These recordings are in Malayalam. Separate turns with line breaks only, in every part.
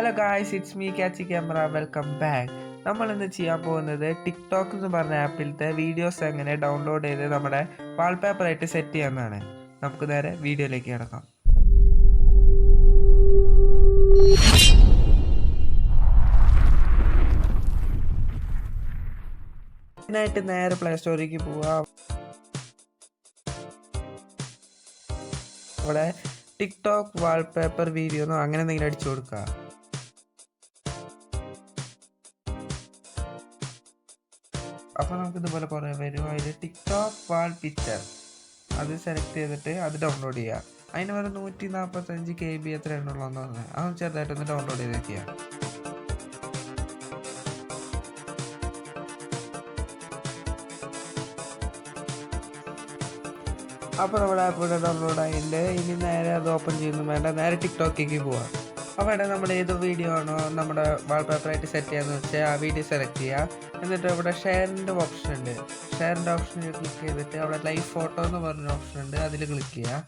Hello guys, it's me catchy camera. Welcome back. നമ്മളിന്ന് ചെയ്യാൻ പോകുന്നത് ടിക്ടോക്ക് എന്ന് പറഞ്ഞ ആപ്പിലത്തെ വീഡിയോസ് എങ്ങനെ ഡൗൺലോഡ് ചെയ്ത് നമ്മുടെ വാൾപേപ്പറായിട്ട് സെറ്റ് ചെയ്യാമെന്നാണ്. നമുക്ക് നേരെ വീഡിയോയിലേക്ക് കിടക്കാം. ഇതിനായിട്ട് നേരെ പ്ലേ സ്റ്റോറിലേക്ക് പോവാം. അവിടെ ടിക്ടോക്ക് വാൾപേപ്പർ വീഡിയോ എന്നോ അങ്ങനെ എന്തെങ്കിലും അടിച്ചു കൊടുക്കുക. അപ്പോൾ നമുക്ക് ഇതുപോലെ കുറേ വരും. അതിൽ ടിക്ടോക്ക് വാൾ പിക്ചർ അത് സെലക്ട് ചെയ്തിട്ട് അത് ഡൗൺലോഡ് ചെയ്യുക. അതിന് വരെ 145 KB എത്ര എണ്ണുള്ളതെന്ന് തോന്നുന്നത്. അതൊന്ന് ചെറുതായിട്ടൊന്ന് ഡൗൺലോഡ് ചെയ്ത് വയ്ക്കുക. അപ്പോൾ നമ്മുടെ ആപ്പ് ഇവിടെ ഡൗൺലോഡ് ആയിട്ടുണ്ട്. ഇനി നേരെ അത് ഓപ്പൺ ചെയ്യുന്നു വേണ്ട, നേരെ ടിക്ടോക്കിലേക്ക് പോവാം. അവിടെ നമ്മൾ ഏത് വീഡിയോ ആണോ നമ്മുടെ വാൾപേപ്പറായിട്ട് സെറ്റ് ചെയ്യാന്ന് വെച്ചാൽ ആ വീഡിയോ സെലക്ട് ചെയ്യുക. എന്നിട്ട് ഇവിടെ ഷെയറിൻ്റെ ഓപ്ഷൻ ഉണ്ട്. ഷെയറിൻ്റെ ഓപ്ഷനിൽ ക്ലിക്ക് ചെയ്തിട്ട് അവിടെ ലൈവ് ഫോട്ടോ എന്ന് പറഞ്ഞ ഓപ്ഷൻ ഉണ്ട്, അതിൽ ക്ലിക്ക് ചെയ്യുക.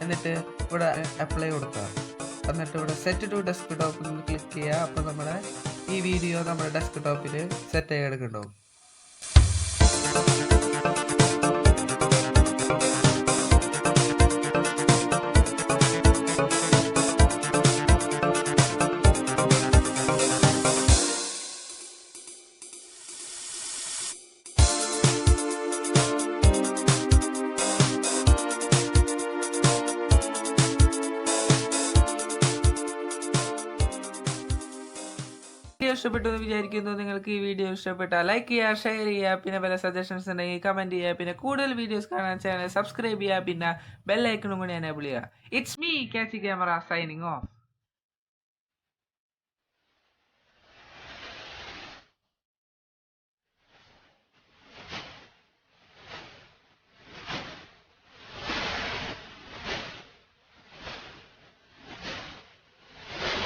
എന്നിട്ട് ഇവിടെ അപ്ലൈ കൊടുക്കുക. എന്നിട്ട് ഇവിടെ സെറ്റ് ടു ഡെസ്ക് ടോപ്പിൽ നിന്ന് ക്ലിക്ക് ചെയ്യുക. അപ്പോൾ നമ്മുടെ ഈ വീഡിയോ നമ്മുടെ ഡെസ്ക് ടോപ്പിൽ സെറ്റ് ആയി എടുക്കുന്നുണ്ടാവും. വീഡിയോ ഇഷ്ടപ്പെട്ടെന്ന് വിചാരിക്കുന്നു. നിങ്ങൾക്ക് ഈ വീഡിയോ ഇഷ്ടപ്പെട്ടാൽ ലൈക്ക് ചെയ്യുക, ഷെയർ ചെയ്യുക, പിന്നെ വല്ല സജഷൻസ് ഉണ്ടെങ്കിൽ കമൻറ്റ് ചെയ്യുക. പിന്നെ കൂടുതൽ വീഡിയോസ് കാണാൻ ചാനൽ സബ്സ്ക്രൈബ് ചെയ്യുക, പിന്നെ ബെൽ ഐക്കണും കൂടി എനേബിൾ ചെയ്യുക. It's me catchy camera signing off.